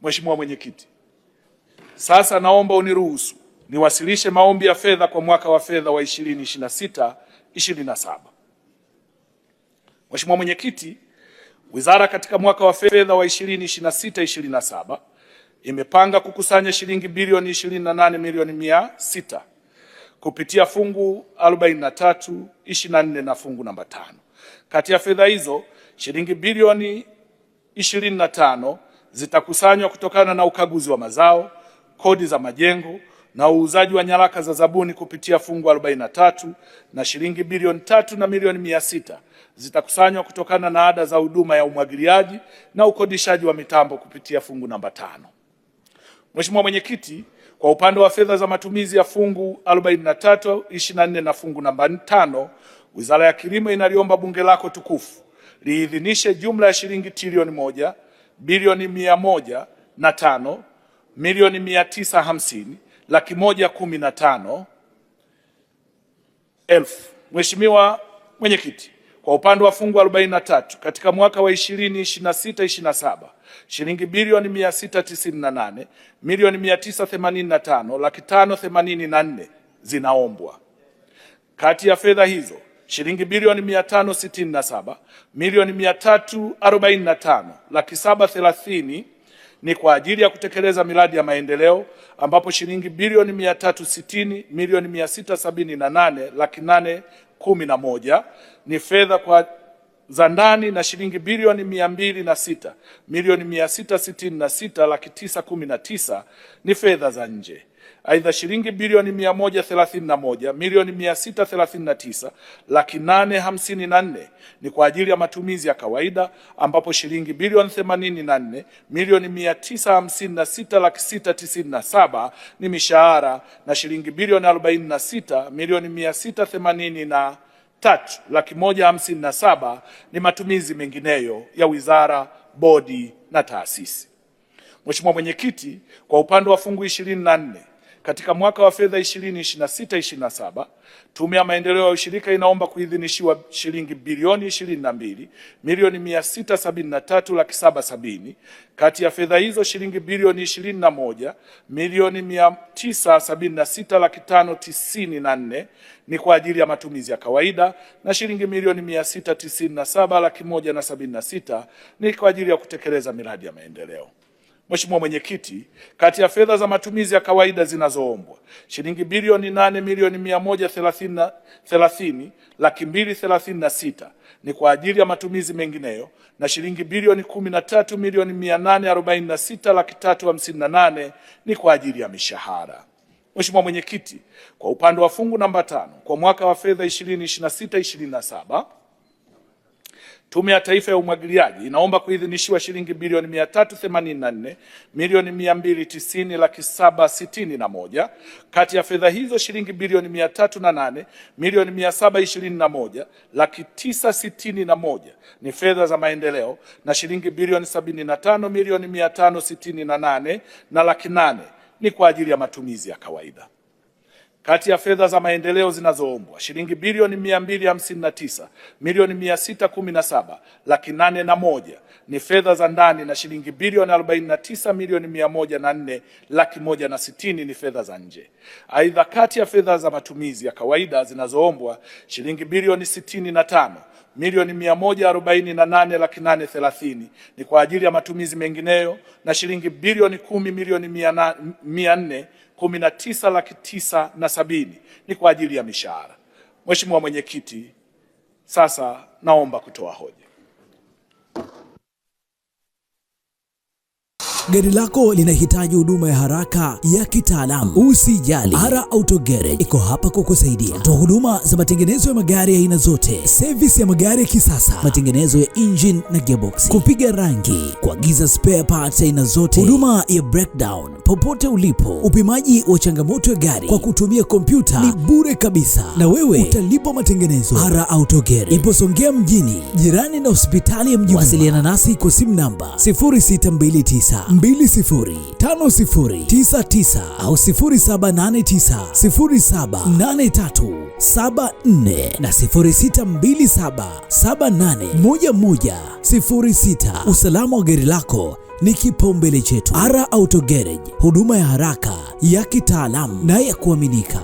Mheshimiwa Mwenyekiti, sasa naomba uniruhusu niwasilishe maombi ya fedha kwa mwaka wa fedha wa 2026/27. Mheshimiwa Mwenyekiti, Wizara katika mwaka wa fedha wa 2026/27 imepanga kukusanya shilingi bilioni 28 milioni 600 kupitia fungu 43/24 na fungu namba 5. Kati ya fedha hizo, shilingi bilioni 25 zitakusanywa kutokana na ukaguzi wa mazao, kodi za majengo na uuzaji wa nyaraka za zabuni kupitia fungu 43, na shilingi bilioni 3 na milioni 600 zitakusanywa kutokana na ada za huduma ya umwagiliaji na ukodishaji wa mitambo kupitia fungu namba 5. Mheshimiwa Mwenyekiti, kwa upande wa fedha za matumizi ya fungu 43/24 na fungu namba 5, Wizara ya Kilimo inaliomba Bunge lako tukufu liidhinishe jumla ya shilingi trilioni 1 bilioni 105 milioni 950 laki 115 elfu. Mheshimiwa Mwenyekiti, kwa upande wa fungu 43 katika mwaka wa 2026/27 shilingi bilioni 698 milioni 985 laki 584 zinaombwa. Kati ya fedha hizo, shilingi bilioni 567 milioni 345 laki 730 ni kwa ajili ya kutekeleza miradi ya maendeleo, ambapo shilingi bilioni 360 milioni 678 laki 811 ni fedha za ndani, na shilingi bilioni 206 milioni 666 laki 919 ni fedha za nje. Aidha, shilingi bilioni 131 milioni 639 laki 854 ni kwa ajili ya matumizi ya kawaida, ambapo shilingi bilioni 84 milioni 956 laki 697 ni mishahara, na shilingi bilioni 46 milioni 683 laki 157 ni matumizi mengineyo ya wizara, bodi na taasisi. Mheshimiwa Mwenyekiti, kwa upande wa fungu 24 katika mwaka wa fedha 2026/27, Tume ya Maendeleo ya Ushirika inaomba kuidhinishiwa shilingi bilioni 22 milioni 673 laki 770. Kati ya fedha hizo, shilingi bilioni 21 milioni 976 laki 594 ni kwa ajili ya matumizi ya kawaida, na shilingi milioni 697 laki 176 ni kwa ajili ya kutekeleza miradi ya maendeleo. Mheshimiwa Mwenyekiti, kati ya fedha za matumizi ya kawaida zinazoombwa, shilingi bilioni 8 milioni 130 laki 236 ni kwa ajili ya matumizi mengineyo, na shilingi bilioni 13 milioni 846 laki 358 ni kwa ajili ya mishahara. Mheshimiwa Mwenyekiti, kwa upande wa fungu namba 5 kwa mwaka wa fedha 2026/27, Tume ya Taifa ya Umwagiliaji inaomba kuidhinishiwa shilingi bilioni 384 milioni 290 laki 761. Kati ya fedha hizo, shilingi bilioni 308 milioni 721 laki 961 ni fedha za maendeleo, na shilingi bilioni 75 milioni 568 na laki 8 ni kwa ajili ya matumizi ya kawaida. Kati ya fedha za maendeleo zinazoombwa, shilingi bilioni 259 milioni 617 laki 801 ni fedha za ndani, na shilingi bilioni 49 milioni 104 laki 160 ni fedha za nje. Aidha, kati ya fedha za matumizi ya kawaida zinazoombwa, shilingi bilioni 65 milioni 148 laki 830 ni kwa ajili ya matumizi mengineyo, na shilingi bilioni 10 milioni 419 laki 970 ni kwa ajili ya mishahara. Mheshimiwa Mwenyekiti, sasa naomba kutoa hoja. Gari lako linahitaji huduma ya haraka ya kitaalamu? Usijali, Ara Auto Garage iko hapa kukusaidia. Toa huduma za matengenezo ya magari ya aina zote, service ya magari ya kisasa, matengenezo ya engine na gearbox, kupiga rangi, kuagiza spare parts aina zote, huduma ya breakdown popote ulipo, upimaji wa changamoto ya gari kwa kutumia kompyuta ni bure kabisa, na wewe utalipa matengenezo. Ara Auto Garage ipo Songea mjini, jirani na hospitali ya Mjini. Wasiliana nasi kwa simu namba 0629 205099 au 0789078374 na 0627781106. Usalama wa gari lako ni kipaumbele chetu. ARA Auto Garage, huduma ya haraka, ya kitaalamu na ya kuaminika.